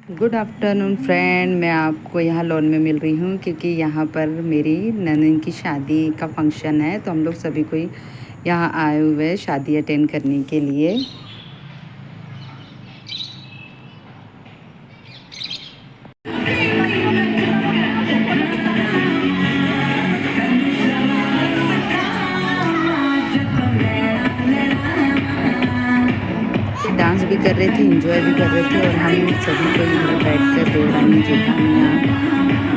Good afternoon friend. मैं आपको यहाँ लॉन में मिल रही हूँ क्योंकि यहाँ पर मेरी ननद की शादी का फंक्शन है, तो हम लोग सभी कोई यहाँ आए हुए हैं शादी अटेंड करने के लिए। डांस भी कर रहे थे, एंजॉय भी कर रहे थे और हम सभी को यहाँ बैठकर देवरानी जेठानियाँ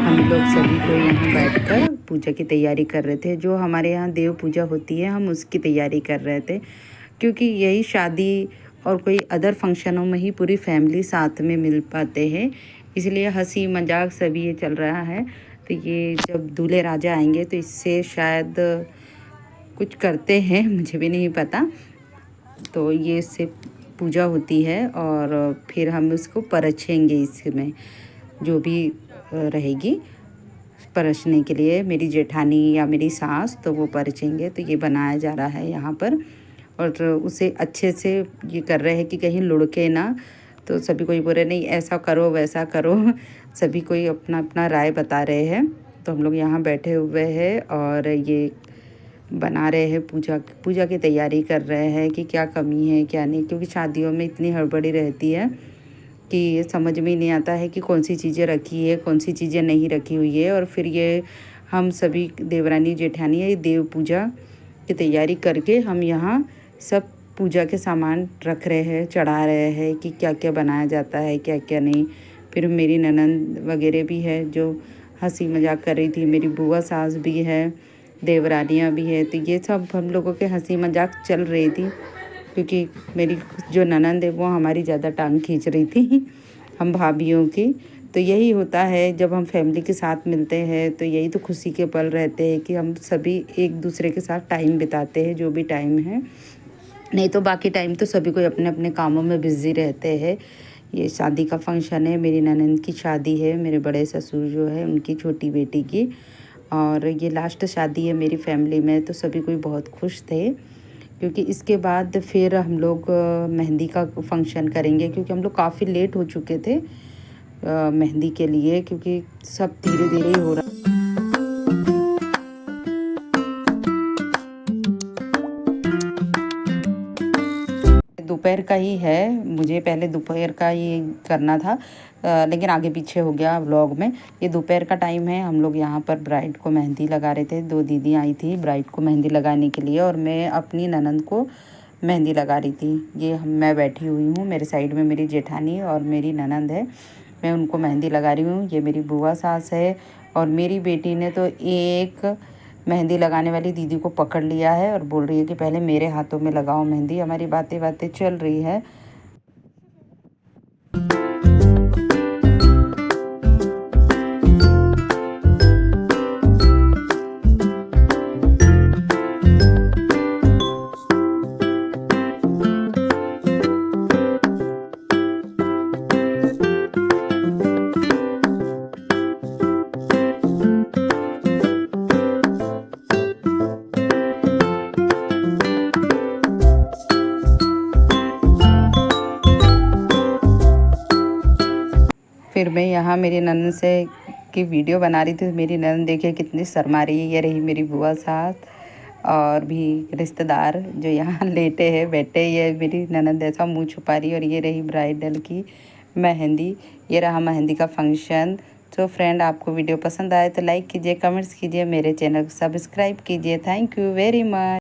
हम लोग सभी को यहाँ बैठकर पूजा की तैयारी कर रहे थे। जो हमारे यहाँ देव पूजा होती है हम उसकी तैयारी कर रहे थे, क्योंकि यही शादी और कोई अदर फंक्शनों में ही पूरी फैमिली साथ में मिल पाते हैं, इसलिए हंसी मजाक सभी ये चल रहा है। तो ये जब दूल्हे राजा आएंगे तो इससे शायद कुछ करते हैं, मुझे भी नहीं पता। तो ये इससे पूजा होती है और फिर हम उसको परछेंगे। इसमें जो भी रहेगी परछने के लिए मेरी जेठानी या मेरी सास, तो वो परछेंगे। तो ये बनाया जा रहा है यहाँ पर और उसे अच्छे से ये कर रहे हैं कि कहीं लुढ़के ना। तो सभी कोई बोल रहे नहीं ऐसा करो वैसा करो, सभी कोई अपना अपना राय बता रहे हैं। तो हम लोग यहाँ बैठे हुए हैं और ये बना रहे हैं, पूजा की तैयारी कर रहे हैं कि क्या कमी है क्या नहीं, क्योंकि शादियों में इतनी हड़बड़ी रहती है कि समझ में ही नहीं आता है कि कौन सी चीज़ें रखी है कौन सी चीज़ें नहीं रखी हुई है। और फिर ये हम सभी देवरानी जेठानी ये देव पूजा की तैयारी करके हम यहाँ सब पूजा के सामान रख रहे हैं, चढ़ा रहे हैं कि क्या क्या बनाया जाता है क्या क्या नहीं। फिर मेरी ननद वगैरह भी है जो हंसी मजाक कर रही थी, मेरी बुआ सास भी है, देवरानियाँ भी है। तो ये सब हम लोगों के हंसी मजाक चल रही थी, क्योंकि मेरी जो ननद है वो हमारी ज़्यादा टांग खींच रही थी हम भाभीयों की। तो यही होता है जब हम फैमिली के साथ मिलते हैं, तो यही तो खुशी के पल रहते हैं कि हम सभी एक दूसरे के साथ टाइम बिताते हैं, जो भी टाइम है। नहीं तो बाकी टाइम तो सभी कोई अपने अपने कामों में बिज़ी रहते हैं। ये शादी का फंक्शन है, मेरी ननद की शादी है, मेरे बड़े ससुर जो है उनकी छोटी बेटी की, और ये लास्ट शादी है मेरी फैमिली में। तो सभी कोई बहुत खुश थे, क्योंकि इसके बाद फिर हम लोग मेहंदी का फंक्शन करेंगे, क्योंकि हम लोग काफ़ी लेट हो चुके थे मेहंदी के लिए, क्योंकि सब धीरे धीरे ही हो रहा। दोपहर का ही है, मुझे पहले दोपहर का ही करना था, लेकिन आगे पीछे हो गया व्लॉग में। ये दोपहर का टाइम है, हम लोग यहाँ पर ब्राइड को मेहंदी लगा रहे थे। 2 दीदी आई थी ब्राइड को मेहंदी लगाने के लिए और मैं अपनी ननद को मेहंदी लगा रही थी। ये मैं बैठी हुई हूँ, मेरे साइड में मेरी जेठानी और मेरी ननद है, मैं उनको मेहंदी लगा रही हूँ। ये मेरी बुआ सास है और मेरी बेटी ने तो एक मेहंदी लगाने वाली दीदी को पकड़ लिया है और बोल रही है कि पहले मेरे हाथों में लगाओ मेहंदी। हमारी बातें बातें चल रही है। फिर मैं यहाँ मेरी ननद से की वीडियो बना रही थी। मेरी ननद देखिए कितनी शर्मा रही है। ये रही मेरी बुआ सास और भी रिश्तेदार जो यहाँ लेटे हैं बैठे। ये मेरी ननद ऐसा मुंह छुपा रही है। और ये रही ब्राइडल की मेहंदी, ये रहा मेहंदी का फंक्शन। तो फ्रेंड, आपको वीडियो पसंद आए तो लाइक कीजिए, कमेंट्स कीजिए, मेरे चैनल को सब्सक्राइब कीजिए। Thank you very much.